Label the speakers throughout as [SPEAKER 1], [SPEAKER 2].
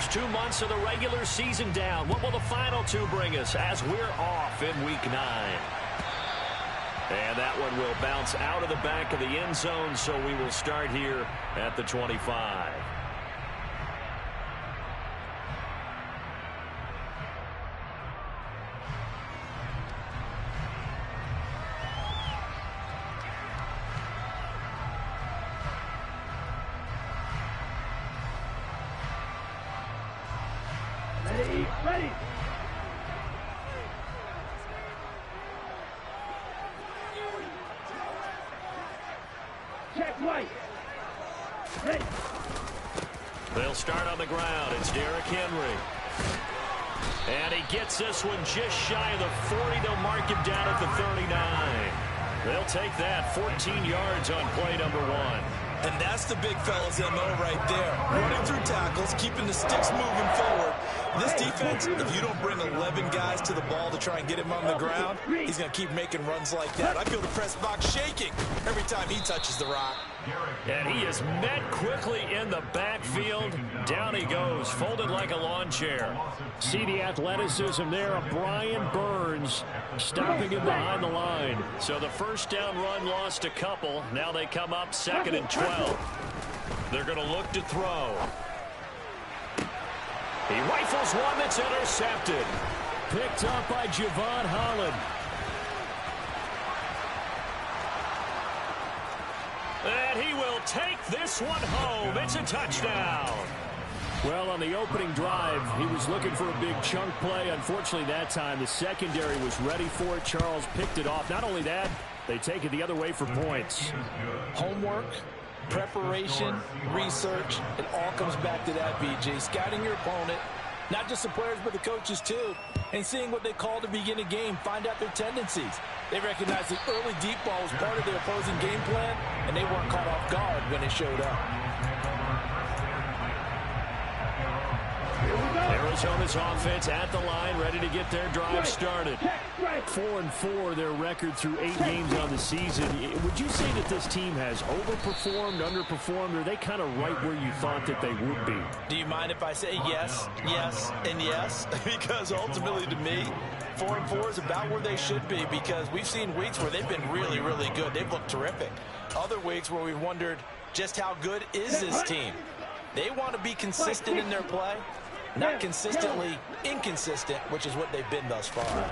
[SPEAKER 1] first 2 months of the regular season down. What will the final two bring us as we're off in Week 9? And that one will bounce out of the back of the end zone, so we will start here at the 25.
[SPEAKER 2] Ready. Check right. Ready.
[SPEAKER 1] They'll start on the ground. It's Derrick Henry. And he gets this one just shy of the 40. They'll mark him down at the 39. They'll take that 14 yards on play number 1.
[SPEAKER 3] And that's the big fella's MO right there. Running through tackles, keeping the sticks moving forward. This defense, if you don't bring 11 guys to the ball to try and get him on the ground, he's going to keep making runs like that. I feel the press box shaking every time he touches the rock.
[SPEAKER 1] And he is met quickly in the backfield. Down he goes, folded like a lawn chair. See the athleticism there of Brian Burns stopping him behind the line. So the first down run lost a couple. Now they come up 2nd and 12. They're going to look to throw. He rifles one that's intercepted. Picked up by Javon Holland. And he will take this one home. It's a touchdown. Well, on the opening drive, he was looking for a big chunk play. Unfortunately, that time, the secondary was ready for it. Charles picked it off. Not only that, they take it the other way for points.
[SPEAKER 3] Homework, preparation, research, it all comes back to that, BJ. Scouting your opponent, not just the players, but the coaches too, and seeing what they call to begin a game, find out their tendencies. They recognize the early deep ball was part of their opposing game plan, and they weren't caught off guard when it showed up.
[SPEAKER 1] Arizona's offense at the line, ready to get their drive started. 4-4 their record through 8 games on the season. Would you say that this team has overperformed, underperformed, or are they kind of right where you thought that they would be?
[SPEAKER 3] Do you mind if I say yes, yes, and yes? Because ultimately to me, 4-4 is about where they should be, because we've seen weeks where they've been really, really good. They've looked terrific. Other weeks where we've wondered just how good is this team. They want to be consistent in their play, not consistently inconsistent, which is what they've been thus far.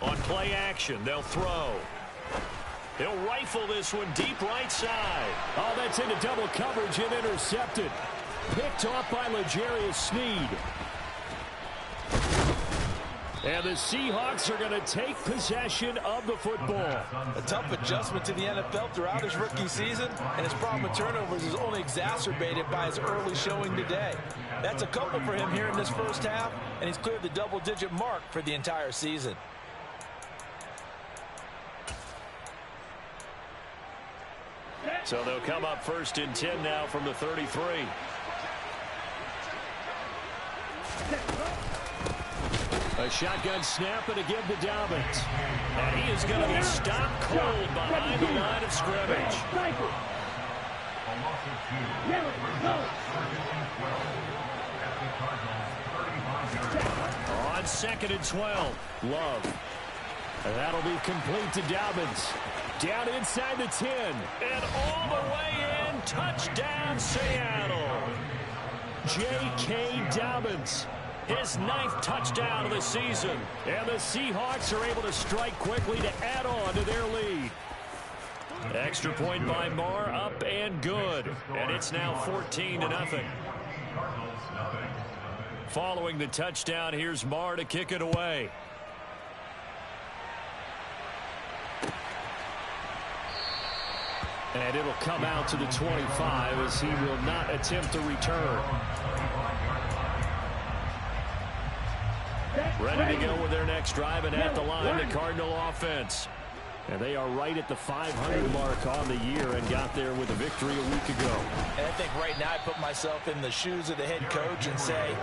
[SPEAKER 1] On play action, they'll throw. He'll rifle this one deep right side. Oh, that's into double coverage and intercepted. Picked off by L'Jarius Sneed. And the Seahawks are going to take possession of the football.
[SPEAKER 3] A tough adjustment to the NFL throughout his rookie season, and his problem with turnovers is only exacerbated by his early showing today. That's a couple for him here in this first half, and he's cleared the double-digit mark for the entire season.
[SPEAKER 1] So they'll come up 1st and 10 now from the 33. A shotgun snap and again to Dobbins. And he is going to be stopped cold behind the line of scrimmage. On 2nd and 12, Love. And that'll be complete to Dobbins. Down inside the 10. And all the way in. Touchdown, Seattle. J.K. Dobbins. His 9th touchdown of the season. And the Seahawks are able to strike quickly to add on to their lead. Extra point by Marr, up and good. And it's now 14-0. Following the touchdown, here's Marr to kick it away. And it'll come out to the 25 as he will not attempt to return. Ready to go with their next drive, and at the line, the Cardinal offense. And they are right at the 500 mark on the year and got there with a victory a week ago.
[SPEAKER 3] And I think right now I put myself in the shoes of the head coach and say,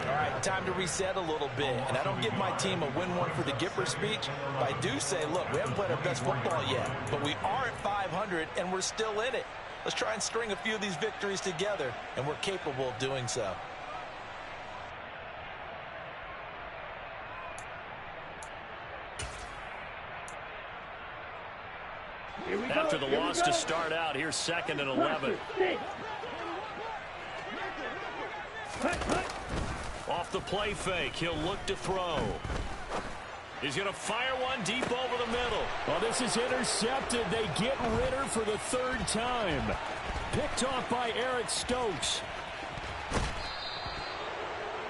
[SPEAKER 3] all right, time to reset a little bit. And I don't give my team a win one for the Gipper speech, but I do say, look, we haven't played our best football yet, but we are at 500 and we're still in it. Let's try and string a few of these victories together, and we're capable of doing so.
[SPEAKER 1] After the loss to start out, here's 2nd and 11. Off the play fake, he'll look to throw. He's going to fire one deep over the middle.
[SPEAKER 4] Well, this is intercepted. They get Ritter for the 3rd time. Picked off by Eric Stokes.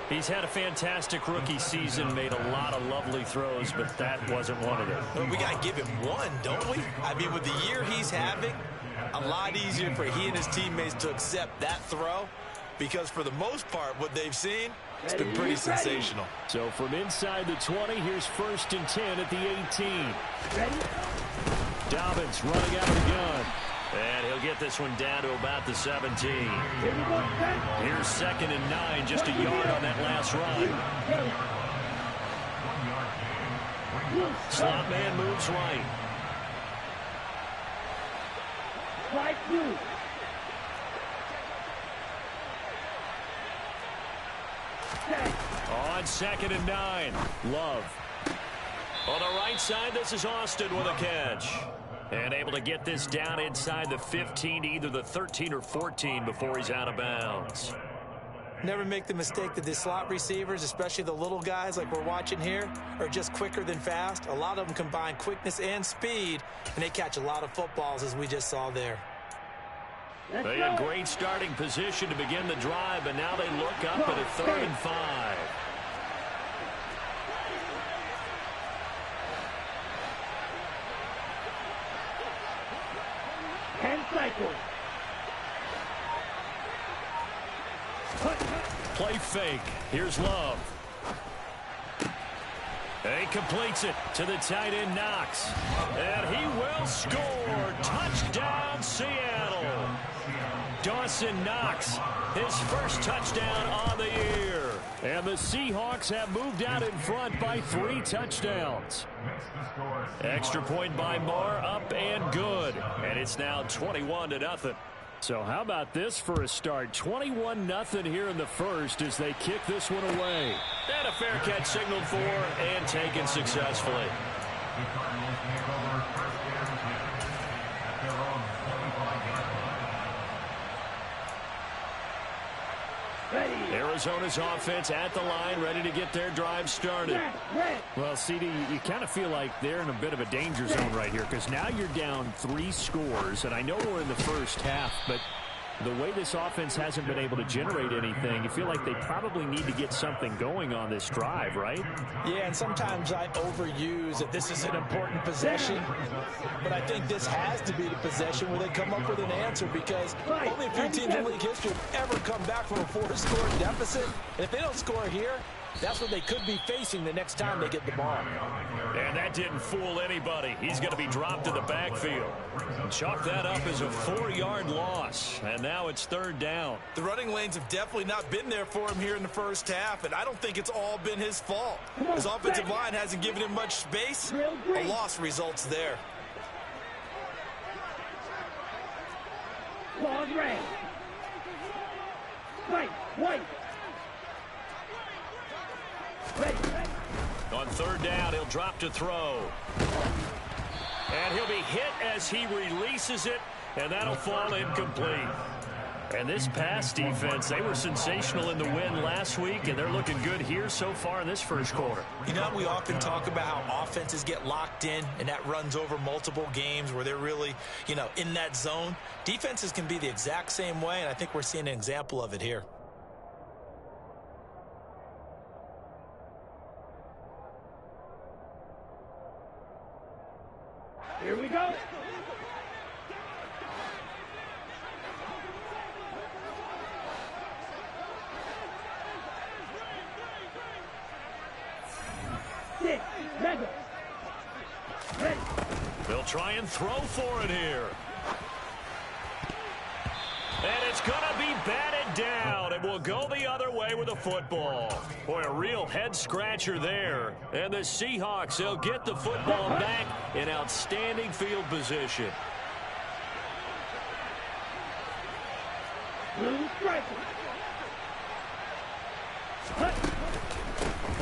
[SPEAKER 1] He's had a fantastic rookie season, made a lot of lovely throws, but that wasn't one of them.
[SPEAKER 3] Well, we got to give him one, don't we? I mean, with the year he's having, a lot easier for he and his teammates to accept that throw, because for the most part, what they've seen, it's been pretty sensational.
[SPEAKER 4] So from inside the 20, here's 1st and 10 at the 18. Dobbins running out of the gun.
[SPEAKER 1] And he'll get this one down to about the 17. Here's 2nd and 9, just a yard on that last run. Slot man moves right.
[SPEAKER 2] Strike 2.
[SPEAKER 1] On 2nd and 9, Love. On the right side, this is Austin with a catch. And able to get this down inside the 15, either the 13 or 14 before he's out of bounds.
[SPEAKER 3] Never make the mistake that the slot receivers, especially the little guys like we're watching here, are just quicker than fast. A lot of them combine quickness and speed, and they catch a lot of footballs, as we just saw there.
[SPEAKER 1] They had great starting position to begin the drive, but now they look up at a 3rd and 5. Play fake. Here's Love. He completes it to the tight end, Knox. And he will score. Touchdown, Seattle. Dawson Knox, his first touchdown on the year.
[SPEAKER 4] And the Seahawks have moved out in front by 3 touchdowns.
[SPEAKER 1] Extra point by Marr, up and good. And it's now 21-0.
[SPEAKER 4] So how about this for a start? 21-0 here in the first as they kick this one away.
[SPEAKER 1] And a fair catch signaled for and taken successfully. Arizona's offense at the line, ready to get their drive started.
[SPEAKER 4] Well, CD, you kind of feel like they're in a bit of a danger zone right here because now you're down 3 scores, and I know we're in the first half, but the way this offense hasn't been able to generate anything, you feel like they probably need to get something going on this drive, right?
[SPEAKER 3] Yeah, and sometimes I overuse that this is an important possession, but I think this has to be the possession where they come up with an answer because only a few teams in league history have ever come back from a 4-score deficit. And if they don't score here, that's what they could be facing the next time they get the ball.
[SPEAKER 1] And that didn't fool anybody. He's going to be dropped in the backfield. Chalk that up as a 4-yard loss. And now it's 3rd down.
[SPEAKER 3] The running lanes have definitely not been there for him here in the first half, and I don't think it's all been his fault. His offensive line hasn't given him much space. A loss results there.
[SPEAKER 2] Claws red. White.
[SPEAKER 1] On 3rd down, he'll drop to throw. And he'll be hit as he releases it, and that'll fall incomplete. And this pass defense, they were sensational in the win last week, and they're looking good here so far in this first quarter.
[SPEAKER 3] You know, we often talk about how offenses get locked in, and that runs over multiple games where they're really, in that zone. Defenses can be the exact same way, and I think we're seeing an example of it here.
[SPEAKER 2] Here we go.
[SPEAKER 1] They'll try and throw for it here. And it's going to be batted down. It will go the other way with the football. Boy, a real head-scratcher there. And the Seahawks, they'll get the football back in outstanding field position.
[SPEAKER 2] Blue striker.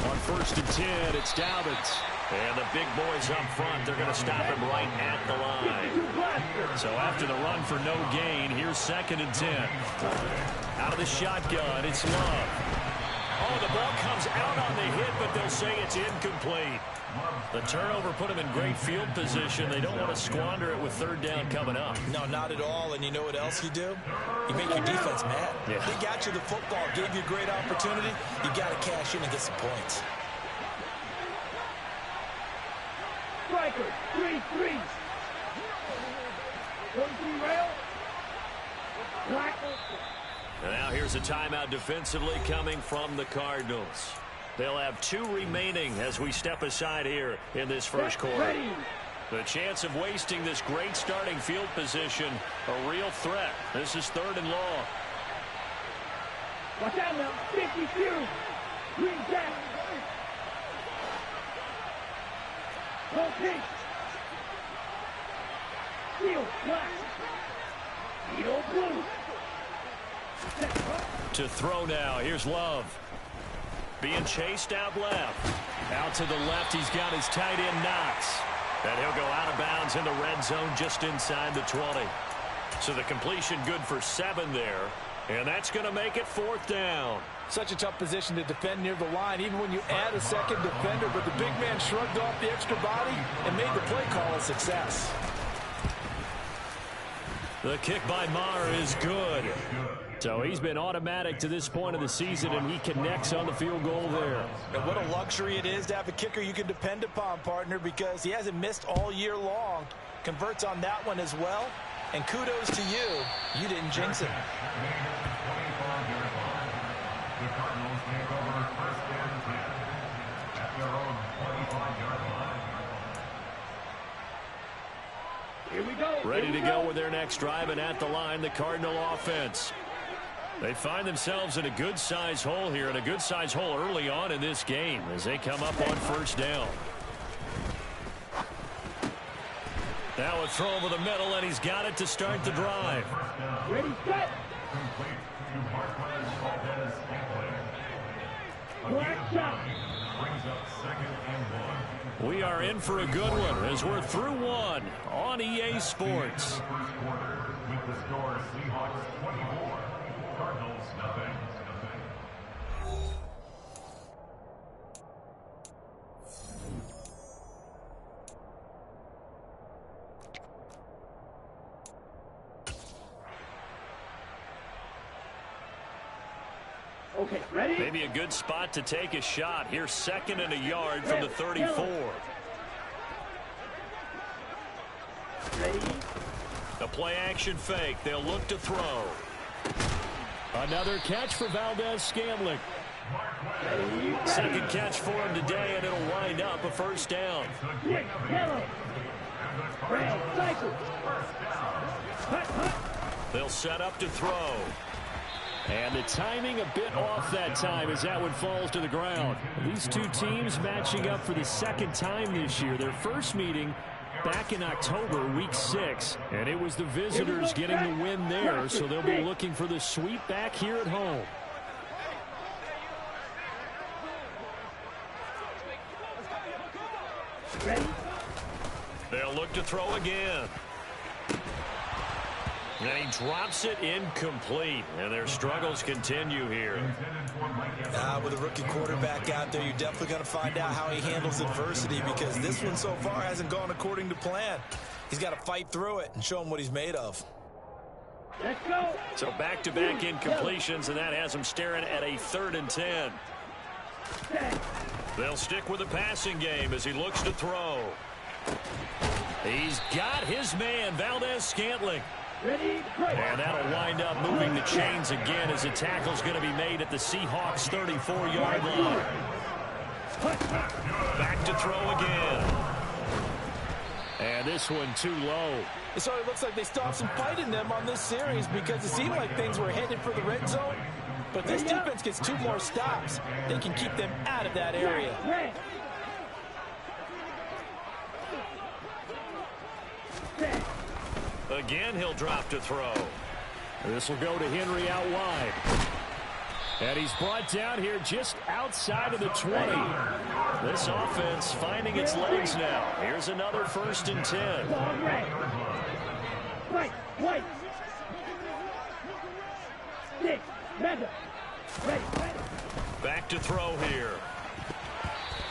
[SPEAKER 4] On 1st and 10, it's Dobbins.
[SPEAKER 1] And the big boys up front, they're going to stop him right at the line. So after the run for no gain, here's 2nd and 10. Out of the shotgun, it's Love. Oh, the ball comes out on the hit, but they'll say it's incomplete. The turnover put them in great field position. They don't want to squander it with 3rd down coming up.
[SPEAKER 3] No, not at all. And you know what else you do? You make your defense mad.
[SPEAKER 1] Yeah.
[SPEAKER 3] They got you the football, gave you a great opportunity. You got to cash in and get some points.
[SPEAKER 2] Strikers, 3-3. 1-3 rail. Black.
[SPEAKER 1] Now here's a timeout defensively coming from the Cardinals. They'll have 2 remaining as we step aside here in this first quarter. The chance of wasting this great starting field position, a real threat. This is 3rd and long.
[SPEAKER 2] Watch out now, 52. Green jack. Go pink. Steel black. Steel blue.
[SPEAKER 1] To throw now. Here's Love. Being chased out left. Out to the left, he's got his tight end Knox. And he'll go out of bounds in the red zone just inside the 20. So the completion good for 7 there. And that's going to make it 4th down.
[SPEAKER 3] Such a tough position to defend near the line, even when you add a second defender. But the big man shrugged off the extra body and made the play call a success.
[SPEAKER 1] The kick by Maher is good. So he's been automatic to this point of the season, and he connects on the field goal there.
[SPEAKER 3] And what a luxury it is to have a kicker you can depend upon, partner, because he hasn't missed all year long. Converts on that one as well. And kudos to you. You didn't jinx it.
[SPEAKER 2] Here we go.
[SPEAKER 1] Ready to go with their next drive, and at the line, the Cardinal offense. They find themselves in a good-size hole here, and a good-size hole early on in this game as they come up on 1st down. Now a throw over the middle, and he's got it to start the drive.
[SPEAKER 2] Ready, set. Black shot.
[SPEAKER 1] We are in for a good one as we're through 1 on EA Sports.
[SPEAKER 5] With the score, Seahawks 24, Cardinals nothing.
[SPEAKER 2] Okay, ready?
[SPEAKER 1] Maybe a good spot to take a shot. Here's 2nd and a yard from the 34.
[SPEAKER 2] Ready?
[SPEAKER 1] A play-action fake. They'll look to throw. Another catch for Valdez-Scantling. Second catch for him today, and it'll wind up a 1st down.
[SPEAKER 2] Quick, yellow. Red, cycle. Hut, hut.
[SPEAKER 1] They'll set up to throw. And the timing a bit off that time as that one falls to the ground. These 2 teams matching up for the 2nd time this year. Their first meeting back in October, week 6. And it was the visitors getting the win there, so they'll be looking for the sweep back here at home.
[SPEAKER 2] Ready?
[SPEAKER 1] They'll look to throw again. And he drops it incomplete, and their struggles continue here.
[SPEAKER 3] With a rookie quarterback out there, you're definitely going to find out how he handles adversity, because this one so far hasn't gone according to plan. He's got to fight through it and show him what he's made of.
[SPEAKER 2] Let's go.
[SPEAKER 1] So back-to-back incompletions, and that has him staring at a 3rd and 10. They'll stick with the passing game as he looks to throw. He's got his man, Valdez-Scantling.
[SPEAKER 2] Ready, break.
[SPEAKER 1] And that'll wind up moving the chains again as the tackle's going to be made at the Seahawks' 34-yard line. Back to throw again. And this one too low.
[SPEAKER 3] So it looks like they stopped some fight in them on this series, because it seemed like things were headed for the red zone. But this defense gets 2 more stops. They can keep them out of that area.
[SPEAKER 2] Red. Set.
[SPEAKER 1] Again, he'll drop to throw. This will go to Henry out wide. And he's brought down here just outside of the 20. This offense finding its legs now. Here's another 1st and 10.
[SPEAKER 2] Ball red. Right, white. Stick, Meta. Ready.
[SPEAKER 1] Back to throw here.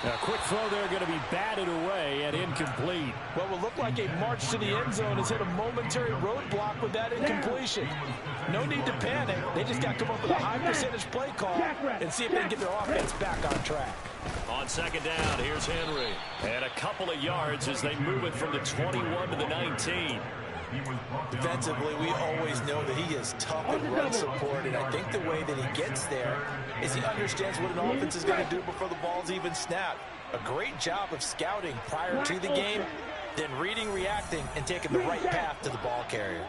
[SPEAKER 1] A quick throw there going to be batted away and incomplete.
[SPEAKER 3] What will look like a march to the end zone has hit a momentary roadblock with that incompletion. No need to panic. They just got to come up with a high percentage play call and see if they can get their offense back on track.
[SPEAKER 1] On 2nd down, here's Henry. And a couple of yards as they move it from the 21 to the 19.
[SPEAKER 3] Defensively, we always know that he is tough in run support, and I think the way that he gets there is he understands what an offense is going to do before the ball's even snapped. A great job of scouting prior to the game, then reading, reacting, and taking the right path to the ball carrier.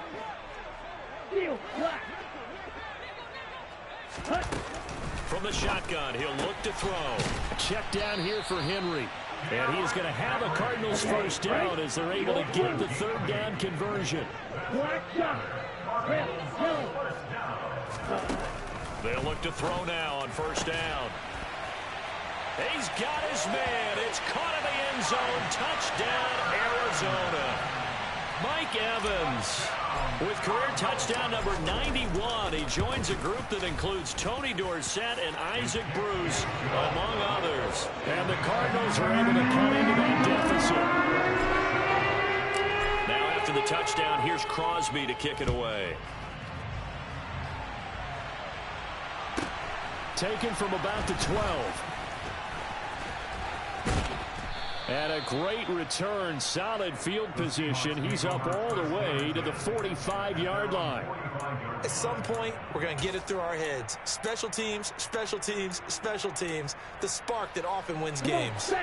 [SPEAKER 1] From the shotgun, he'll look to throw. Check down here for Henry. And he's going to have a Cardinals 1st down as they're able to get the 3rd down conversion.
[SPEAKER 2] Black shot. Red, yellow.
[SPEAKER 1] They'll look to throw now on 1st down. He's got his man. It's caught in the end zone. Touchdown, Arizona. Mike Evans with career touchdown number 91. He joins a group that includes Tony Dorsett and Isaac Bruce, among others. And the Cardinals are able to cut into that deficit. Now after the touchdown, here's Crosby to kick it away. Taken from about the 12. And a great return, solid field position. He's up all the way to the 45-yard line.
[SPEAKER 3] At some point, we're going to get it through our heads. Special teams, special teams, special teams. The spark that often wins games.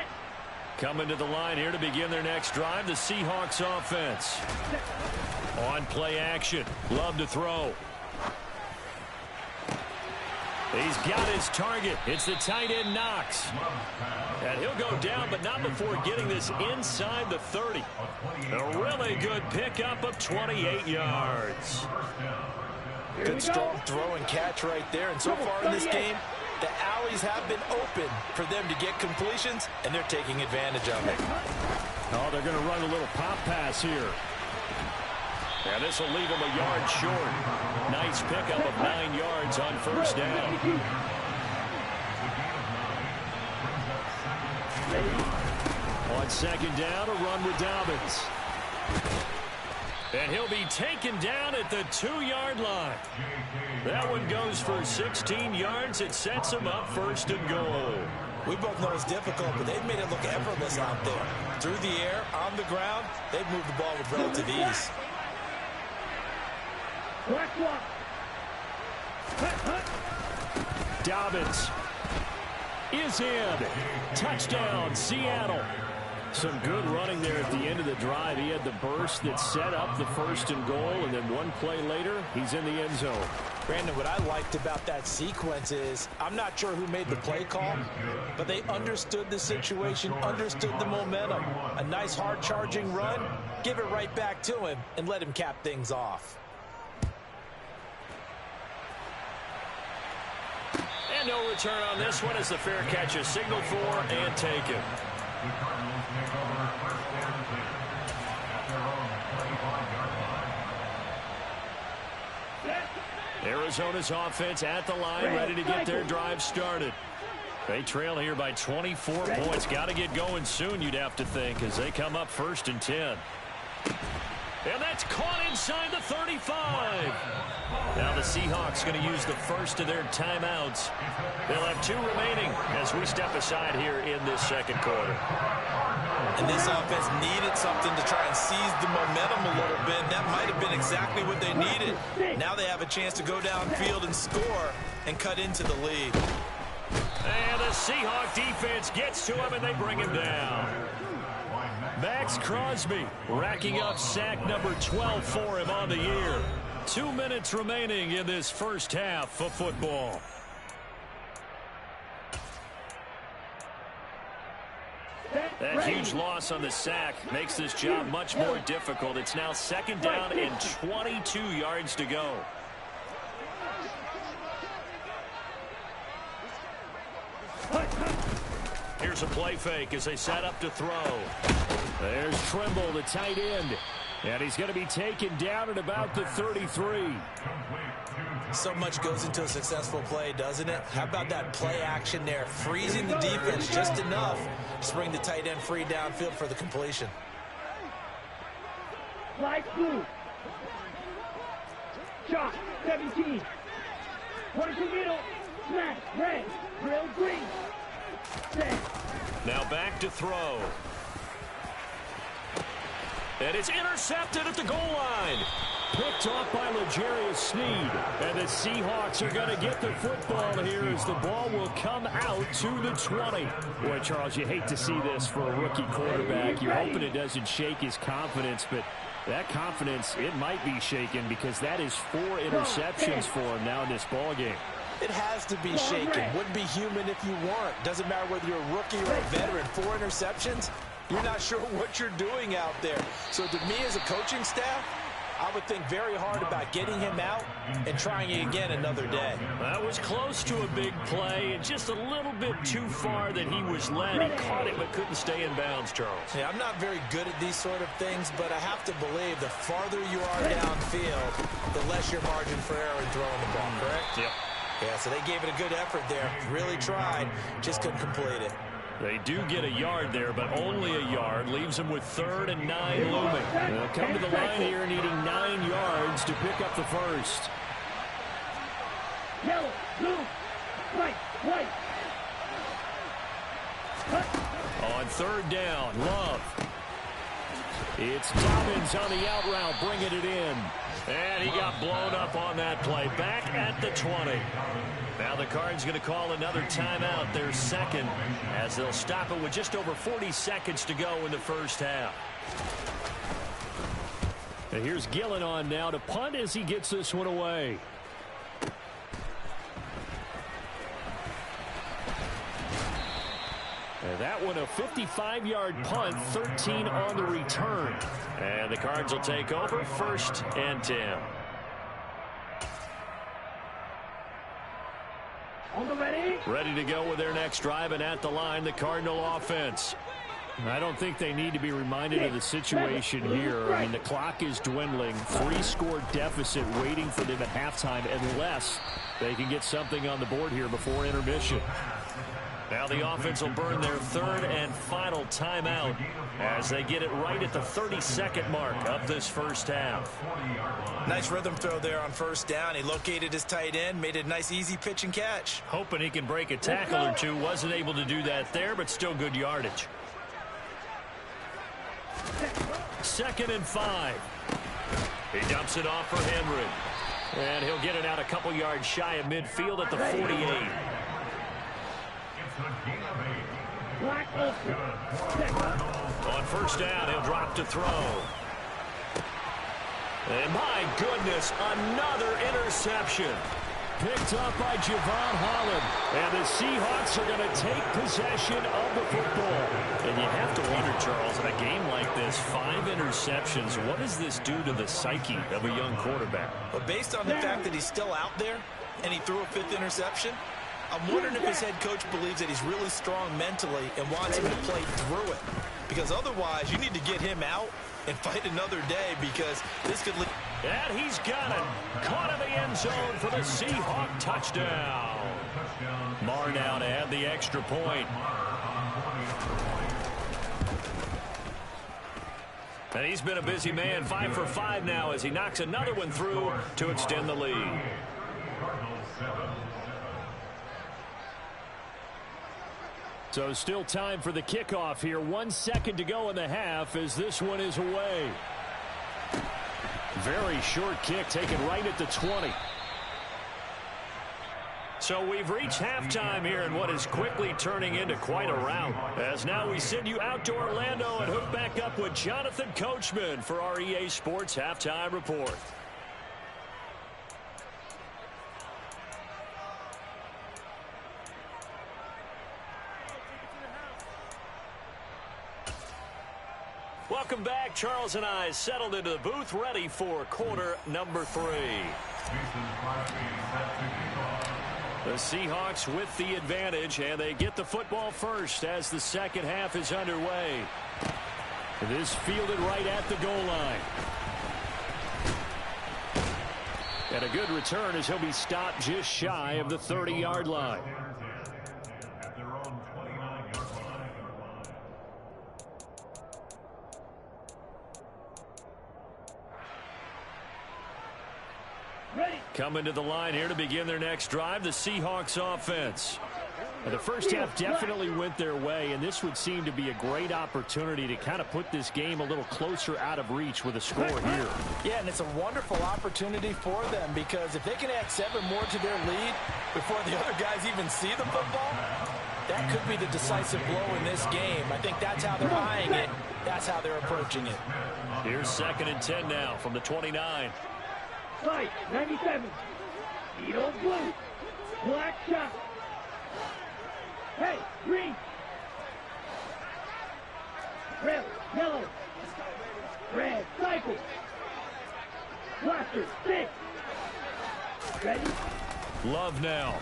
[SPEAKER 1] Coming to the line here to begin their next drive, the Seahawks offense. On play action, Love to throw. He's got his target. It's the tight end, Knox. And he'll go down, but not before getting this inside the 30. A really good pickup of 28 yards.
[SPEAKER 3] Good strong throw and catch right there. And so far in this game, the alleys have been open for them to get completions, and they're taking advantage of it.
[SPEAKER 1] Oh, they're going to run a little pop pass here. And this will leave him a yard short. Nice pickup of 9 yards on 1st down. On 2nd down, a run with Dobbins. And he'll be taken down at the 2-yard line. That one goes for 16 yards. It sets him up 1st and goal.
[SPEAKER 3] We both know it's difficult, but they've made it look effortless out there. Through the air, on the ground, they've moved the ball with relative ease.
[SPEAKER 1] Dobbins is in. Touchdown, Seattle. Some good running there at the end of the drive. He had the burst that set up the 1st and goal, and then one play later, he's in the end zone.
[SPEAKER 3] Brandon, what I liked about that sequence is I'm not sure who made the play call, but they understood the situation, understood the momentum. A nice hard-charging run, give it right back to him, and let him cap things off.
[SPEAKER 1] And no return on this one as the fair catch is signaled for and taken. Arizona's offense at the line, ready to get their drive started. They trail here by 24 points. Got to get going soon, you'd have to think, as they come up 1st and 10. And that's caught inside the 35. Now the Seahawks going to use the first of their timeouts. They'll have 2 remaining as we step aside here in this 2nd quarter.
[SPEAKER 3] And this offense needed something to try and seize the momentum a little bit. That might have been exactly what they needed. Now they have a chance to go downfield and score and cut into the lead.
[SPEAKER 1] And the Seahawk defense gets to him and they bring him down. Max Crosby racking up sack number 12 for him on the year. 2 minutes remaining in this first half of football. That huge loss on the sack makes this job much more difficult. It's now 2nd down and 22 yards to go. Here's a play fake as they set up to throw. There's Trimble, the tight end. And he's going to be taken down at about the 33.
[SPEAKER 3] So much goes into a successful play, doesn't it? How about that play action there? Freezing the defense just enough to bring the tight end free downfield for the completion.
[SPEAKER 2] Flag blue. Shot, 17. 22 middle. Smash, red. Drill, green. Set.
[SPEAKER 1] Now back to throw. And it's intercepted at the goal line. Picked off by L'Jarius Sneed. And the Seahawks are going to get the football here as the ball will come out to the 20. Boy, Charles, you hate to see this for a rookie quarterback. You're hoping it doesn't shake his confidence, but that confidence, it might be shaken because that is 4 interceptions for him now in this ball game.
[SPEAKER 3] It has to be shaken. Wouldn't be human if you weren't. Doesn't matter whether you're a rookie or a veteran. 4 interceptions, you're not sure what you're doing out there. So to me as a coaching staff, I would think very hard about getting him out and trying it again another day.
[SPEAKER 1] That was close to a big play and just a little bit too far that he was led. He caught it but couldn't stay in bounds, Charles.
[SPEAKER 3] Yeah, I'm not very good at these sort of things, but I have to believe the farther you are downfield, the less your margin for error in throwing the ball, correct?
[SPEAKER 1] Yep.
[SPEAKER 3] Yeah, so they gave it a good effort there. Really tried, just couldn't complete it.
[SPEAKER 1] They do get a yard there, but only a yard. Leaves them with 3rd and 9 looming. They'll come to the line here needing 9 yards to pick up the first.
[SPEAKER 2] Yellow, blue, white, white.
[SPEAKER 1] On 3rd down, Love. It's Dobbins on the out route, bringing it in. And he got blown up on that play. Back at the 20. Now the Cards going to call another timeout, their second, as they'll stop it with just over 40 seconds to go in the first half. And here's Gillen on now to punt as he gets this one away. And that one a 55-yard punt, 13 on the return. And the Cards will take over 1st and 10.
[SPEAKER 2] On the ready.
[SPEAKER 1] Ready to go with their next drive, and at the line, the Cardinal offense. I don't think they need to be reminded of the situation here. I mean, the clock is dwindling. 3-score deficit waiting for them at halftime unless they can get something on the board here before intermission. Now the offense will burn their 3rd and final timeout as they get it right at the 32nd mark of this first half.
[SPEAKER 3] Nice rhythm throw there on 1st down. He located his tight end, made a nice easy pitch and catch.
[SPEAKER 1] Hoping he can break a tackle or two. Wasn't able to do that there, but still good yardage. 2nd and 5. He dumps it off for Henry. And he'll get it out a couple yards shy of midfield at the 48.
[SPEAKER 2] Black Ulster.
[SPEAKER 1] On 1st down, he'll drop to throw. And my goodness, another interception. Picked up by Javon Holland. And the Seahawks are going to take possession of the football. And you have to wonder, Charles, in a game like this, 5 interceptions, what does this do to the psyche of a young quarterback?
[SPEAKER 3] But based on the fact that he's still out there and he threw a 5th interception, I'm wondering if his head coach believes that he's really strong mentally and wants him to play through it. Because otherwise, you need to get him out and fight another day because this could lead.
[SPEAKER 1] And he's got it. Caught in the end zone for the Seahawk touchdown. Marr now to add the extra point. And he's been a busy man, 5 for 5 now as he knocks another one through to extend the lead. So still time for the kickoff here. 1 second to go in the half as this one is away. Very short kick taken right at the 20. So we've reached halftime here in what is quickly turning into quite a rout. As now we send you out to Orlando and hook back up with Jonathan Coachman for our EA Sports Halftime Report. Welcome back. Charles and I settled into the booth, ready for quarter number 3. The Seahawks with the advantage, and they get the football first as the second half is underway. This fielded right at the goal line. And a good return as he'll be stopped just shy of the 30-yard line.
[SPEAKER 5] At their own 29-yard line.
[SPEAKER 2] Ready.
[SPEAKER 1] Coming to the line here to begin their next drive, the Seahawks offense. The first half definitely went their way, and this would seem to be a great opportunity to kind of put this game a little closer out of reach with a score here.
[SPEAKER 3] Yeah, and it's a wonderful opportunity for them because if they can add 7 more to their lead before the other guys even see the football, that could be the decisive blow in this game. I think that's how they're eyeing it. That's how they're approaching it.
[SPEAKER 1] Here's 2nd and 10 now from the 29.
[SPEAKER 2] Fight, 97. Eagle blue. Black shot. Hey, green. Red, yellow. Red, cycle. Blaster, 6. Ready?
[SPEAKER 1] Love now.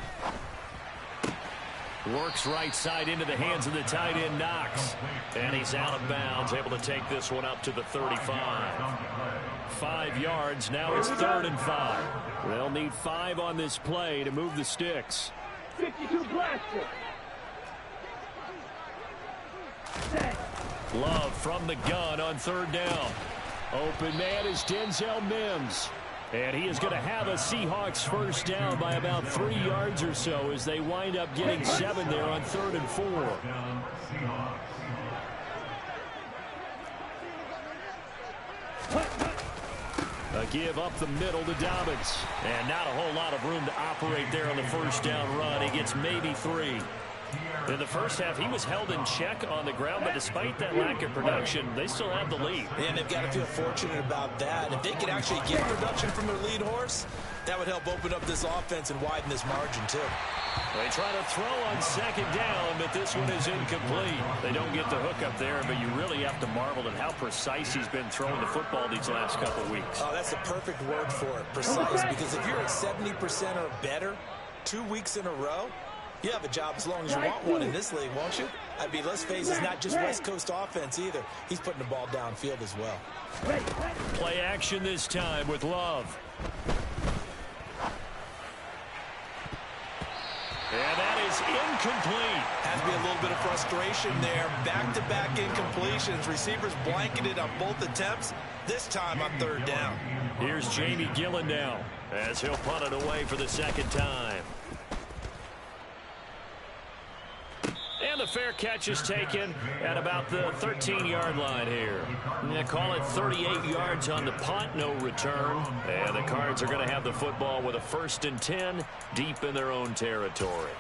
[SPEAKER 1] Works right side into the hands of the tight end, Knox. And he's out of bounds, able to take this one up to the 35. 5 yards, now it's 3rd and 5. They'll need 5 on this play to move the sticks.
[SPEAKER 2] 52 blaster. Set.
[SPEAKER 1] Love from the gun on 3rd down. Open man is Denzel Mims. And he is going to have a Seahawks first down by about 3 yards or so as they wind up getting 7 there on 3rd and 4. A give up the middle to Dobbins. And not a whole lot of room to operate there on the first down run. He gets maybe 3. In the first half, he was held in check on the ground, but despite that lack of production, they still have the lead.
[SPEAKER 3] And they've got to feel fortunate about that. If they could actually get production from their lead horse, that would help open up this offense and widen this margin, too.
[SPEAKER 1] They try to throw on 2nd down, but this one is incomplete. They don't get the hook up there, but you really have to marvel at how precise he's been throwing the football these last couple of weeks.
[SPEAKER 3] Oh, that's the perfect word for it, precise, because if you're at 70% or better 2 weeks in a row, you have a job as long as you want one in this league, won't you? I mean, let's face it, it's not just West Coast offense either. He's putting the ball downfield as well.
[SPEAKER 1] Play action this time with Love. And that is incomplete.
[SPEAKER 3] Has to be a little bit of frustration there. Back-to-back incompletions. Receivers blanketed on both attempts. This time on 3rd down.
[SPEAKER 1] Here's Jamie Gillen now as he'll punt it away for the 2nd time. And the fair catch is taken at about the 13-yard line here. They call it 38 yards on the punt, no return. And the Cards are going to have the football with a 1st and 10 deep in their own territory.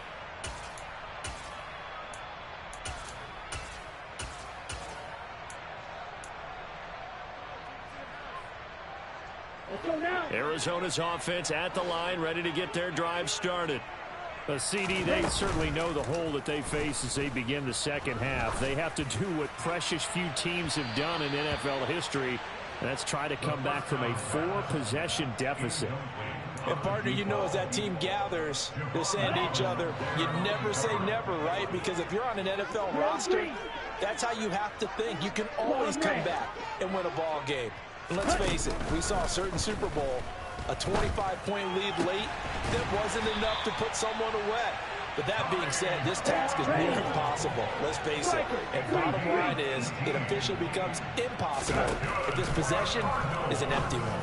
[SPEAKER 2] Let's go now.
[SPEAKER 1] Arizona's offense at the line, ready to get their drive started.
[SPEAKER 4] CD, they certainly know the hole that they face as they begin the second half. They have to do what precious few teams have done in NFL history. That's try to come back from a 4-possession deficit.
[SPEAKER 3] And, partner, you know, as that team gathers, they're saying to each other, you never say never, right? Because if you're on an NFL roster, that's how you have to think. You can always come back and win a ball game. And let's face it, we saw a certain Super Bowl, a 25-point lead late, that wasn't enough to put someone away. But that being said, this task is near impossible. Let's face it. And bottom line is, it officially becomes impossible if this possession is an empty one.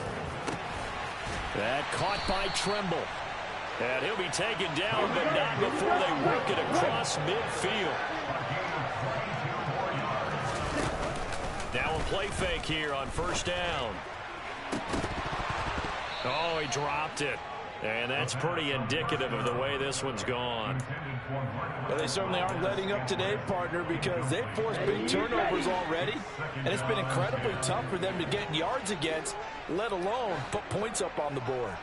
[SPEAKER 1] That caught by Tremble. And he'll be taken down, but not before they work it across midfield. Now a play fake here on 1st down. Oh, he dropped it. And that's pretty indicative of the way this one's gone.
[SPEAKER 3] Well, they certainly aren't letting up today, partner, because they've forced big turnovers already. And it's been incredibly tough for them to get yards against, let alone put points up on the board.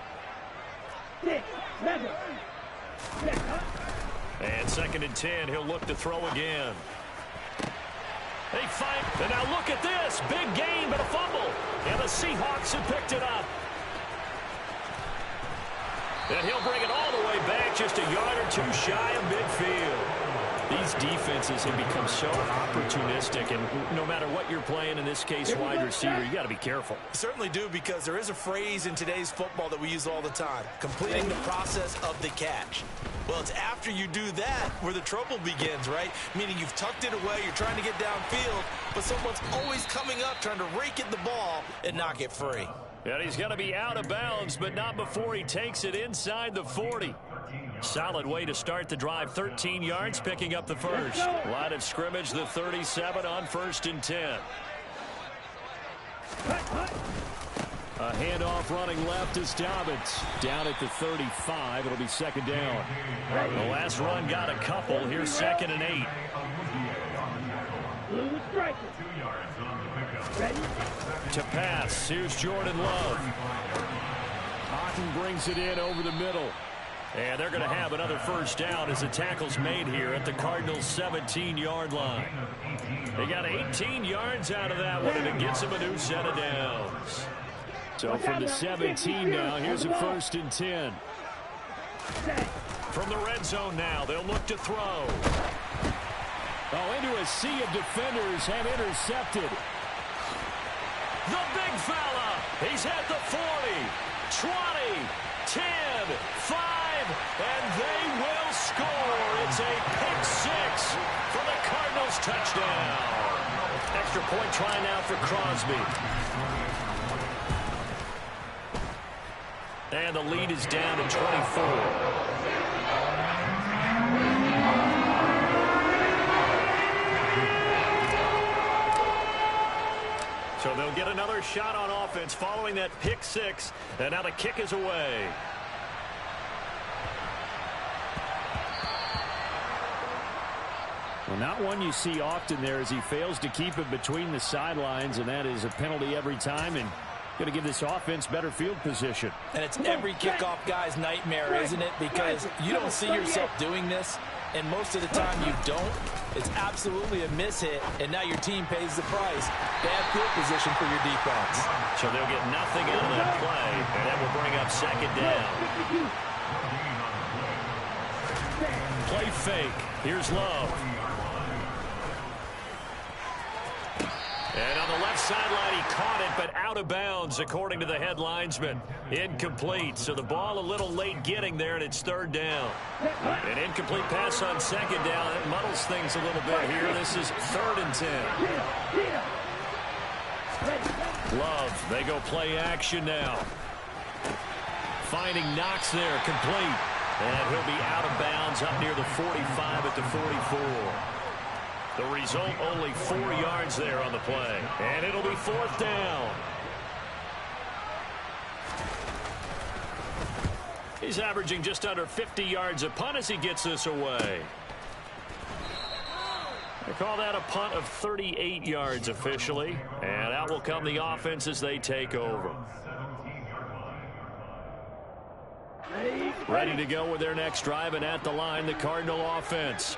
[SPEAKER 2] 6, 7.
[SPEAKER 1] And 2nd and 10, he'll look to throw again. They fight, and now look at this. Big gain, but a fumble. And the Seahawks have picked it up. And he'll bring it all the way back, just a yard or two shy of midfield. These defenses have become so opportunistic, and no matter what you're playing, in this case wide receiver, you got to be careful.
[SPEAKER 3] Certainly do, because there is a phrase in today's football that we use all the time: completing the process of the catch. Well, it's after you do that where the trouble begins, right? Meaning you've tucked it away, you're trying to get downfield, but someone's always coming up trying to rake at the ball and knock it free.
[SPEAKER 1] And he's going to be out of bounds, but not before he takes it inside the 40. Solid way to start the drive. 13 yards, picking up the first. Line of scrimmage, the 37 on 1st and 10. A handoff running left is Dobbins. Down at the 35. It'll be 2nd down. The last run got a couple. Here's 2nd and 8. To pass. Here's Jordan Love. Otten brings it in over the middle. And they're going to have another first down as the tackle's made here at the Cardinals' 17-yard line. They got 18 yards out of that one, and it gets them a new set of downs. So from the 17 now, here's a 1st and 10. From the red zone now, they'll look to throw. Oh, into a sea of defenders have intercepted. The big fella, he's at the 40, 20, 10, 5, and they will score. It's a pick 6 for the Cardinals touchdown. Extra point try now for Crosby. And the lead is down to 24. So they'll get another shot on offense following that pick 6. And now the kick is away.
[SPEAKER 4] Well, not one you see often there as he fails to keep it between the sidelines, and that is a penalty every time, and going to give this offense better field position.
[SPEAKER 3] And it's every kickoff guy's nightmare, isn't it? Because you don't see yourself doing this, and most of the time you don't. It's absolutely a mishit, and now your team pays the price. Bad field position for your defense.
[SPEAKER 1] So they'll get nothing out of that play, and that will bring up 2nd down. Play fake. Here's Love. And on the left sideline, he caught it, but out of bounds, according to the head linesman. Incomplete. So the ball a little late getting there, and it's 3rd down. An incomplete pass on 2nd down. That muddles things a little bit here. This is 3rd and 10. Love, they go play action now. Finding Knox there, complete. And he'll be out of bounds up near the 45 at the 44. The result, only 4 yards there on the play. And it'll be 4th down. He's averaging just under 50 yards a punt as he gets this away. They call that a punt of 38 yards officially. And out will come the offense as they take over. Ready to go with their next drive, and at the line, the Cardinal offense.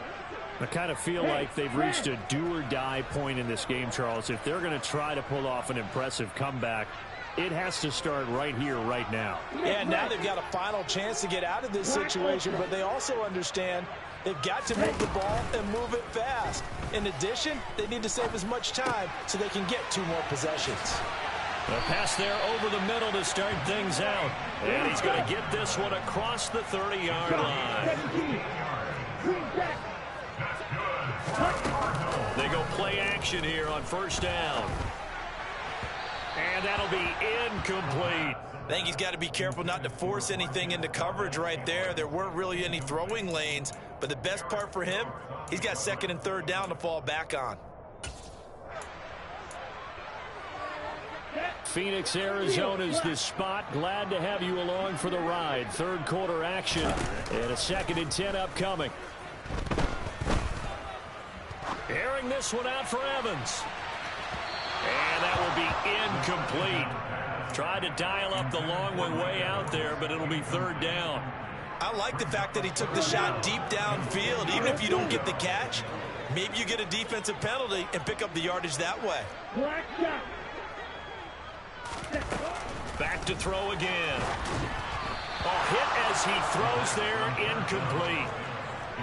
[SPEAKER 1] I kind of feel like they've reached a do-or-die point in this game, Charles. If they're going to try to pull off an impressive comeback, it has to start right here, right now.
[SPEAKER 3] Yeah, now they've got a final chance to get out of this situation, but they also understand they've got to move the ball and move it fast. In addition, they need to save as much time so they can get 2 more possessions.
[SPEAKER 1] A pass there over the middle to start things out. And he's going to get this one across the 30-yard line. They go play action here on 1st down. And that'll be incomplete.
[SPEAKER 3] I think he's got to be careful not to force anything into coverage right there. There weren't really any throwing lanes, but the best part for him, he's got 2nd and 3rd down to fall back on.
[SPEAKER 1] Phoenix, Arizona's the spot. Glad to have you along for the ride. 3rd quarter action and a 2nd and 10 upcoming. Airing this one out for Evans. And that will be incomplete. Tried to dial up the long one way out there, but it'll be 3rd down.
[SPEAKER 3] I like the fact that he took the shot deep downfield. Even if you don't get the catch, maybe you get a defensive penalty and pick up the yardage that way.
[SPEAKER 1] Back to throw again. Hit as he throws there, incomplete.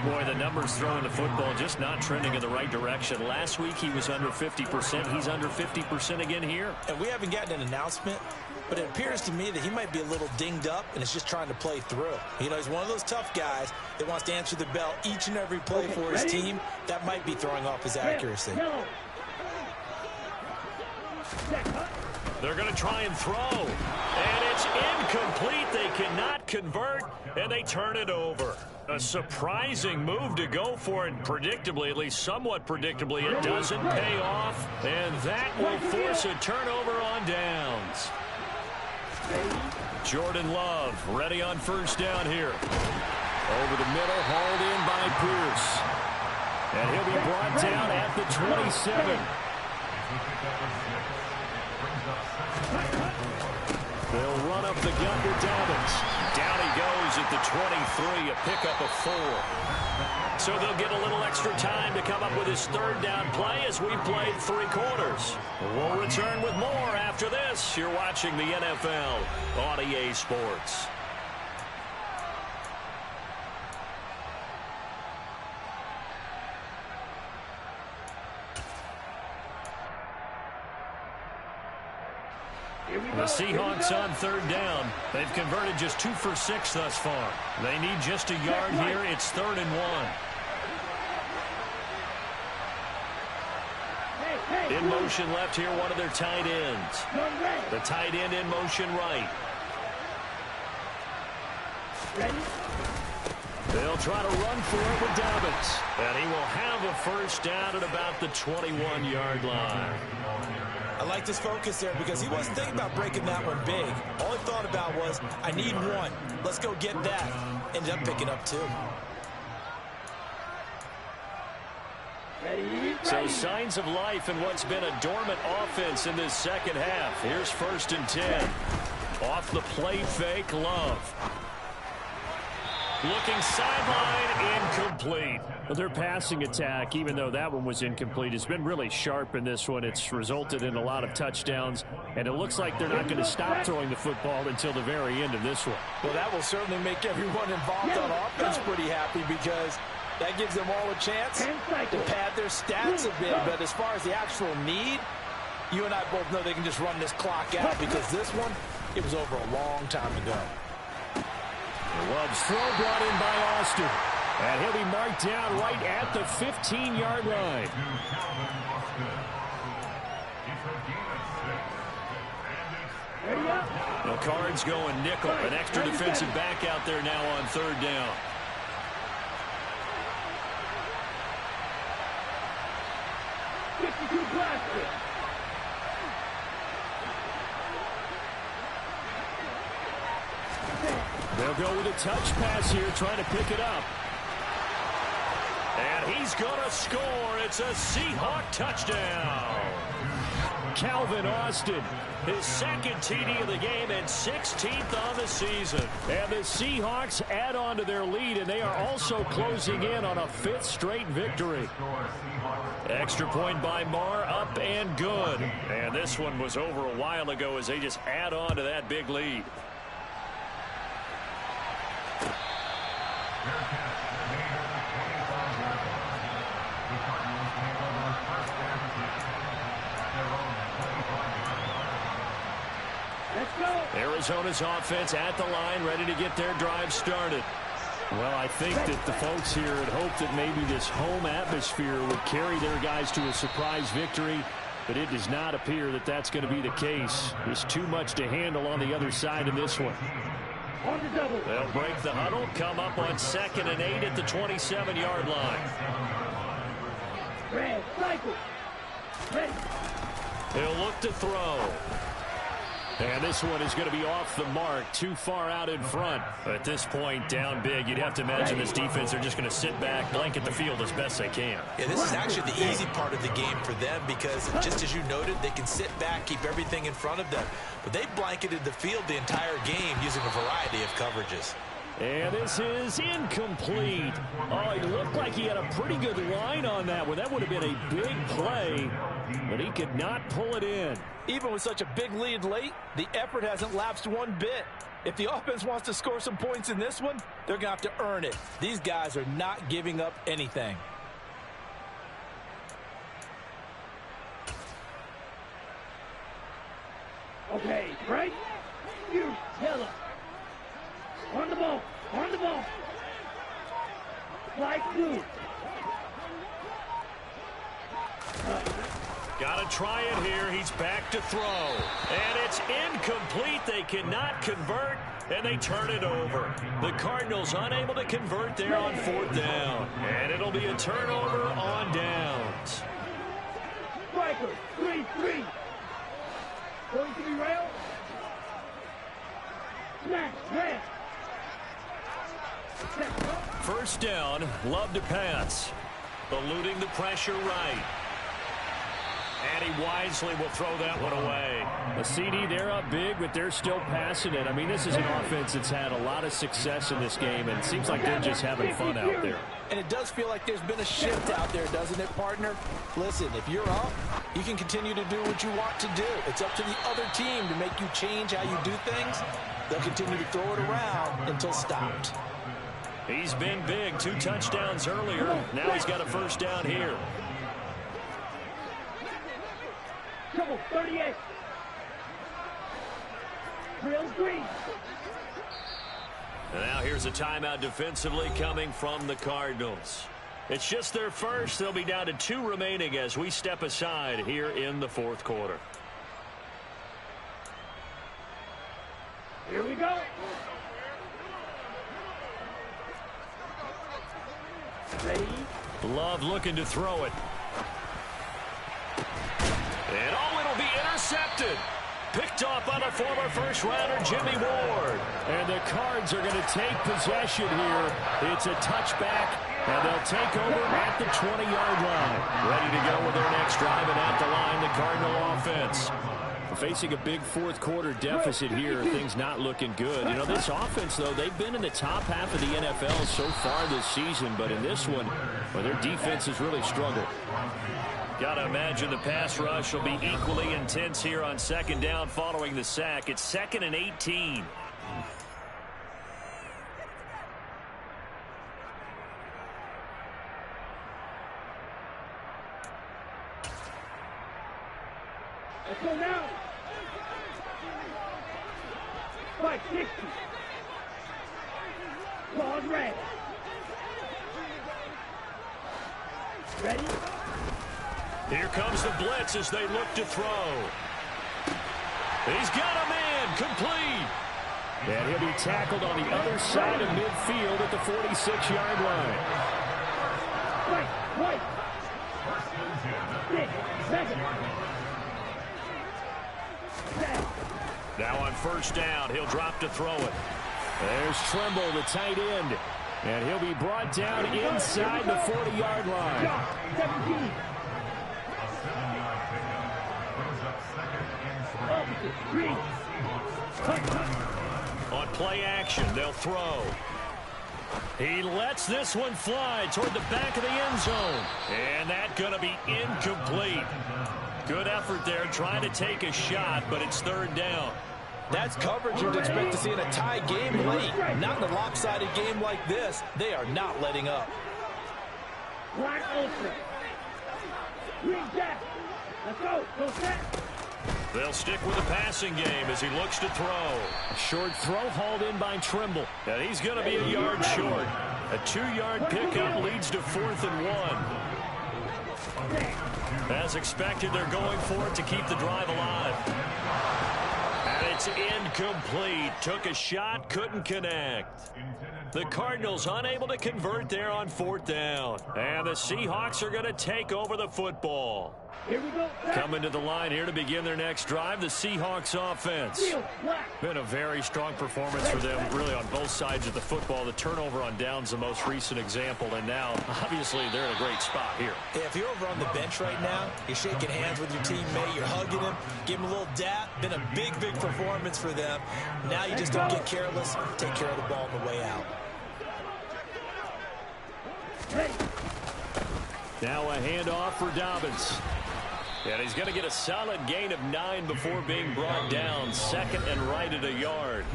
[SPEAKER 4] Boy, the numbers throwing the football just not trending in the right direction. Last week he was under 50%. He's under 50% again here.
[SPEAKER 3] And we haven't gotten an announcement, but it appears to me that he might be a little dinged up and is just trying to play through. You know, he's one of those tough guys that wants to answer the bell each and every play for his team. That might be throwing off his accuracy.
[SPEAKER 1] They're going to try and throw. And it's incomplete. They cannot convert, and they turn it over. A surprising move to go for it. Predictably, at least somewhat predictably, it doesn't pay off. And that will force a turnover on downs. Jordan Love ready on first down here. Over the middle, hauled in by Pierce. And he'll be brought down at the 27. They'll run up the gut with Dobbins. Down he goes at the 23, a pickup of 4. So they'll get a little extra time to come up with his third down play as we played 3 quarters. We'll return with more after this. You're watching the NFL on EA Sports. The Seahawks on third down. They've converted just 2 for 6 thus far. They need just a yard here. It's 3rd and 1. In motion left here, one of their tight ends. The tight end in motion right. They'll try to run for it with Dobbins. And he will have a first down at about the 21-yard line.
[SPEAKER 3] I like this focus there because he wasn't thinking about breaking that one big. All he thought about was, I need 1. Let's go get that. Ended up picking up 2.
[SPEAKER 1] So signs of life in what's been a dormant offense in this second half. Here's 1st and 10. Off the play fake, Love. Looking sideline, incomplete.
[SPEAKER 4] Well, their passing attack, even though that one was incomplete, has been really sharp in this one. It's resulted in a lot of touchdowns, and it looks like they're not going to stop throwing the football until the very end of this one.
[SPEAKER 3] Well, that will certainly make everyone involved on offense pretty happy because that gives them all a chance to pad their stats a bit. But as far as the actual need, you and I both know they can just run this clock out because this one, it was over a long time ago.
[SPEAKER 4] Love's throw brought in by Austin. And he'll be marked down right at the 15-yard line.
[SPEAKER 1] The Cards going nickel. An extra defensive back out there now on 3rd down.
[SPEAKER 4] They'll go with a touch pass here, trying to pick it up.
[SPEAKER 1] And he's going to score. It's a Seahawk touchdown. Calvin Austin, his 2nd TD of the game and 16th on the season.
[SPEAKER 4] And the Seahawks add on to their lead, and they are also closing in on a 5th straight victory.
[SPEAKER 1] Extra point by Marr, up and good. And this one was over a while ago as they just add on to that big lead. Arizona's offense at the line, ready to get their drive started.
[SPEAKER 4] Well, I think that the folks here had hoped that maybe this home atmosphere would carry their guys to a surprise victory, but it does not appear that that's going to be the case. There's too much to handle on the other side of this one.
[SPEAKER 1] They'll break the huddle, come up on 2nd and 8 at the 27-yard line. He'll look to throw.
[SPEAKER 4] And this one is going to be off the mark, too far out in front.
[SPEAKER 1] At this point, down big, you'd have to imagine this defense, they're just going to sit back, blanket the field as best they can.
[SPEAKER 3] Yeah, this is actually the easy part of the game for them because, just as you noted, they can sit back, keep everything in front of them. But they blanketed the field the entire game using a variety of coverages.
[SPEAKER 4] And this is incomplete. Oh, it looked like he had a pretty good line on that one. That would have been a big play.
[SPEAKER 1] but he could not pull it in.
[SPEAKER 3] Even with such a big lead late, the effort hasn't lapsed one bit. If the offense wants to score some points in this one, they're going to have to earn it. These guys are not giving up anything.
[SPEAKER 2] Okay, right? You tell us. On the ball. On the ball. Slide through.
[SPEAKER 1] Got to try it here. He's back to throw. And it's incomplete. They cannot convert, and they turn it over. The Cardinals unable to convert there on 4th down. And it'll be a turnover on downs.
[SPEAKER 2] Striker, 3-3. Going to be rail. Smash, red.
[SPEAKER 1] First down, love to pass. Eluding the pressure right. And he wisely will throw that one away.
[SPEAKER 4] A CD, they're up big, but they're still passing it. I mean, this is an offense that's had a lot of success in this game, and it seems like they're just having fun out there.
[SPEAKER 3] And it does feel like there's been a shift out there, doesn't it, partner? Listen, if you're up, you can continue to do what you want to do. It's up to the other team to make you change how you do things. They'll continue to throw it around until stopped.
[SPEAKER 1] He's been big. 2 touchdowns earlier. Now he's got a first down here.
[SPEAKER 2] Trouble, 38. Real green.
[SPEAKER 1] And now here's a timeout defensively coming from the Cardinals. It's just their first. They'll be down to 2 remaining as we step aside here in the 4th quarter.
[SPEAKER 2] Here we go. Ready?
[SPEAKER 1] Love looking to throw it. And it'll be intercepted. Picked off by the former first-rounder Jimmy Ward.
[SPEAKER 4] And the Cards are going to take possession here. It's a touchback, and they'll take over at the 20-yard line.
[SPEAKER 1] Ready to go with their next drive, and at the line, the Cardinal offense.
[SPEAKER 4] Facing a big 4th quarter deficit here, things not looking good. You know, this offense, though, they've been in the top half of the NFL so far this season, but in this one, well, their defense has really struggled.
[SPEAKER 1] Got to imagine the pass rush will be equally intense here on 2nd down following the sack. It's 2nd and 18.
[SPEAKER 2] Let's go now. 560. Claws red. Ready?
[SPEAKER 1] Here comes the blitz as they look to throw. He's got a man complete.
[SPEAKER 4] And he'll be tackled on the other side of midfield at the 46-yard line.
[SPEAKER 2] White. 6, 7.
[SPEAKER 1] Now on first down, he'll drop to throw it.
[SPEAKER 4] There's Tremble, the tight end. And he'll be brought down inside the 40-yard line.
[SPEAKER 2] 17.
[SPEAKER 1] On play action, they'll throw. He lets this one fly toward the back of the end zone. And that's going to be incomplete. Good effort there, trying to take a shot, but it's 3rd down.
[SPEAKER 3] That's coverage you'd expect to see in a tie game late. Not in a lopsided game like this. They are not letting up.
[SPEAKER 2] Black ultra. Green jack. Let's go. Go set.
[SPEAKER 1] They'll stick with the passing game as he looks to throw.
[SPEAKER 4] A short throw hauled in by Tremble.
[SPEAKER 1] And he's going to be a yard short. A 2-yard pickup leads to 4th and 1. As expected, they're going for it to keep the drive alive. And it's incomplete. Took a shot, couldn't connect. The Cardinals unable to convert there on 4th down. And the Seahawks are going to take over the football.
[SPEAKER 2] Here we go.
[SPEAKER 1] Coming to the line here to begin their next drive, the Seahawks offense. Been a very strong performance for them, really on both sides of the football. The turnover on downs, the most recent example, and now, obviously, they're in a great spot here.
[SPEAKER 3] Yeah, if you're over on the bench right now, you're shaking hands with your teammate, you're hugging him, give him a little dap. Been a big, big performance for them. Now you just don't get careless, take care of the ball on the way out.
[SPEAKER 4] Now a handoff for Dobbins.
[SPEAKER 1] And he's going to get a solid gain of 9 before being brought down. Second and right at a yard.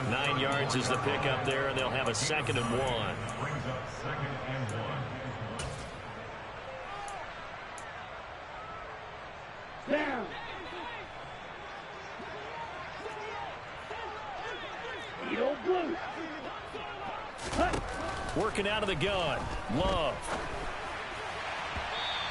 [SPEAKER 1] 9 yards is the pickup there, and they'll have a 2nd and 1.
[SPEAKER 5] Brings up 2nd and 1.
[SPEAKER 2] Down. Edo blue. Hut.
[SPEAKER 1] Working out of the gun. Love.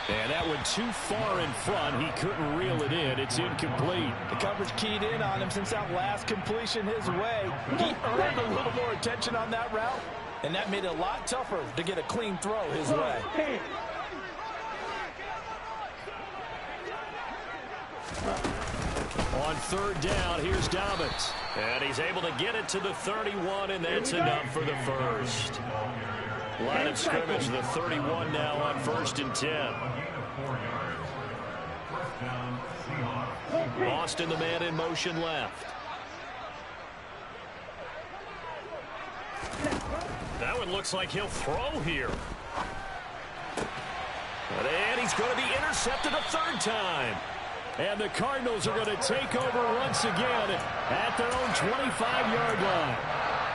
[SPEAKER 1] And that went too far in front. He couldn't reel it in. It's incomplete.
[SPEAKER 3] The coverage keyed in on him since that last completion his way. He earned a little more attention on that route, and that made it a lot tougher to get a clean throw his way.
[SPEAKER 1] On 3rd down, here's Dobbins. And he's able to get it to the 31, and that's enough for the first. Line of scrimmage, the 31 now on 1st and 10. Austin, the man in motion left. That one looks like he'll throw here. And he's going to be intercepted a 3rd time. And the Cardinals are going to take over once again at their own 25-yard line.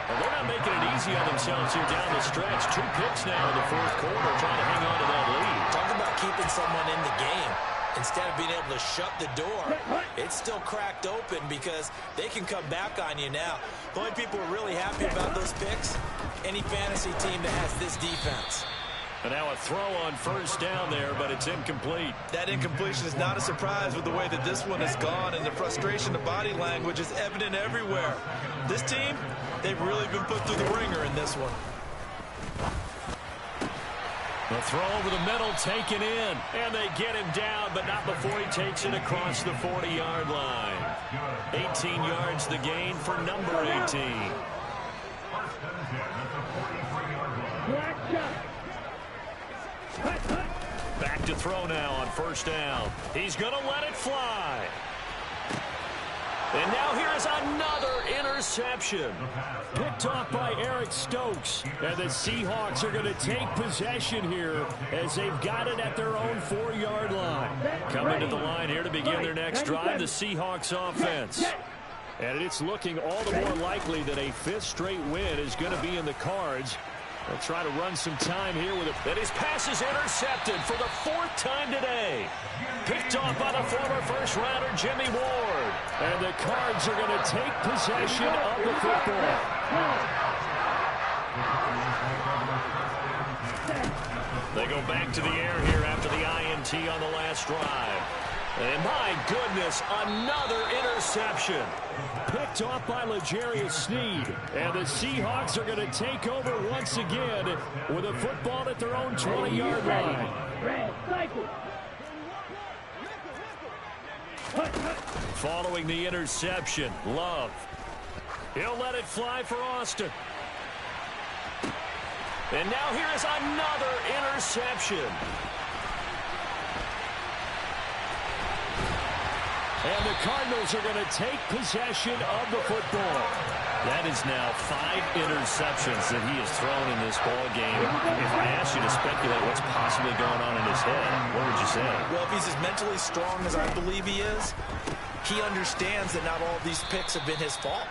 [SPEAKER 1] Well, they're not making it easy on themselves here down the stretch. 2 picks now in the 4th quarter, trying to hang on to that lead.
[SPEAKER 3] Talk about keeping someone in the game. Instead of being able to shut the door, it's still cracked open because they can come back on you now. The only people who are really happy about those picks, any fantasy team that has this defense.
[SPEAKER 1] And now a throw on 1st down there, but it's incomplete.
[SPEAKER 3] That incompletion is not a surprise with the way that this one has gone, and the frustration, the body language is evident everywhere. This team, they've really been put through the ringer in this one.
[SPEAKER 1] The throw over the middle, taken in, and they get him down, but not before he takes it across the 40-yard line. 18 yards the gain for number 18. Back to throw now on 1st down. He's going to let it fly. And now here is another interception. Picked off by Eric Stokes. And the Seahawks are going to take possession here as they've got it at their own 4-yard line. Coming to the line here to begin their next drive, the Seahawks offense. And it's looking all the more likely that a 5th straight win is going to be in the cards. They'll try to run some time here with it. And his pass is intercepted for the 4th time today. Picked off by the former 1st-rounder Jimmy Ward. And the Cards are going to take possession of the football. They go back to the air here after the INT on the last drive. And my goodness, another interception. Picked off by L'Jarius Sneed. And the Seahawks are going to take over once again with a football at their own 20-yard line. Following the interception, Love. He'll let it fly for Austin. And now here is another interception. And the Cardinals are going to take possession of the football. That is now 5 interceptions that he has thrown in this ball game. If I asked you to speculate what's possibly going on in his head, what would you say?
[SPEAKER 3] Well, if he's as mentally strong as I believe he is, he understands that not all of these picks have been his fault.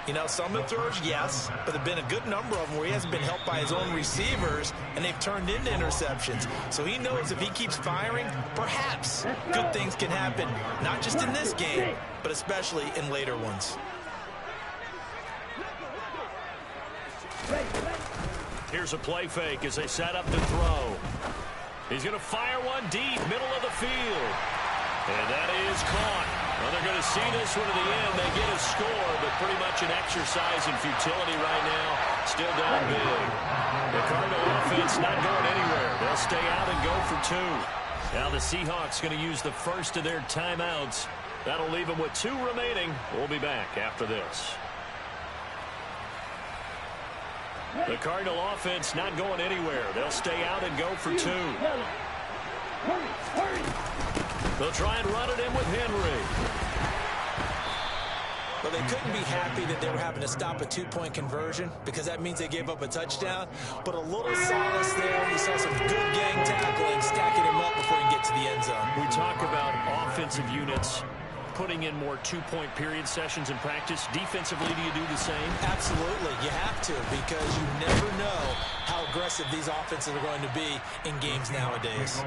[SPEAKER 3] You know, some of the throws, yes, but there have been a good number of them where he hasn't been helped by his own receivers, and they've turned into interceptions. So he knows if he keeps firing, perhaps good things can happen, not just in this game, but especially in later ones.
[SPEAKER 1] Here's a play fake as they set up to throw. He's going to fire one deep, middle of the field. And that is caught. Well, they're going to see this one to the end. They get a score, but pretty much an exercise in futility right now. Still down big. The Cardinal offense not going anywhere. They'll stay out and go for 2. Now the Seahawks going to use the first of their timeouts. That'll leave them with 2 remaining. We'll be back after this. The Cardinal offense not going anywhere. They'll stay out and go for 2. They'll try and run it in with Henry.
[SPEAKER 3] But they couldn't be happy that they were having to stop a two-point conversion because that means they gave up a touchdown. But a little solace there. You saw some good gang tackling, stacking him up before he can get to the end zone.
[SPEAKER 1] We talk about offensive units putting in more two-point period sessions in practice. Defensively, do you do the same?
[SPEAKER 3] Absolutely. You have to, because you never know how aggressive these offenses are going to be in games nowadays.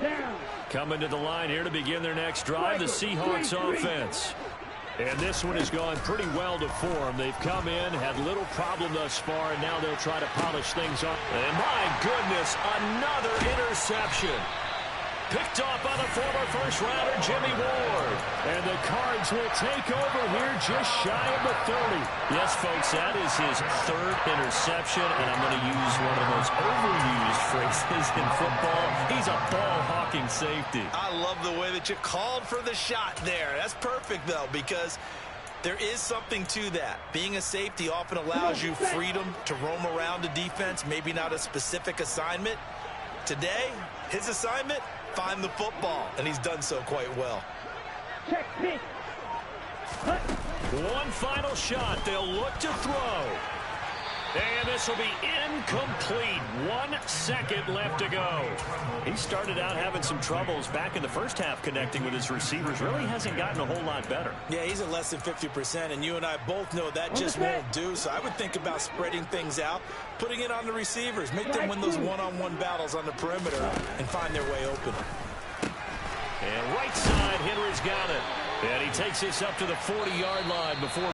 [SPEAKER 2] Down.
[SPEAKER 1] Coming to the line here to begin their next drive, the Seahawks offense. And this one has gone pretty well to form. They've come in, had little problem thus far, and now they'll try to polish things up. And my goodness, another interception. Picked off by the former first-rounder, Jimmy Ward. And the Cards will take over here just shy of the 30. Yes, folks, that is his third interception, and I'm going to use one of the most overused phrases in football. He's a ball-hawking safety.
[SPEAKER 3] I love the way that you called for the shot there. That's perfect, though, because there is something to that. Being a safety often allows you freedom to roam around the defense, maybe not a specific assignment. Today, his assignment, find the football, and he's done so quite well.
[SPEAKER 2] Check pitch. Hut.
[SPEAKER 1] One final shot. They'll look to throw. And this will be incomplete. 1 second left to go. He started out having some troubles back in the first half connecting with his receivers. Really hasn't gotten a whole lot better.
[SPEAKER 3] Yeah, he's at less than 50%, and you and I both know that just won't do. So I would think about spreading things out, putting it on the receivers, make them win those one-on-one battles on the perimeter and find their way open.
[SPEAKER 1] And right side, Henry's got it. And he takes this up to the 40-yard line before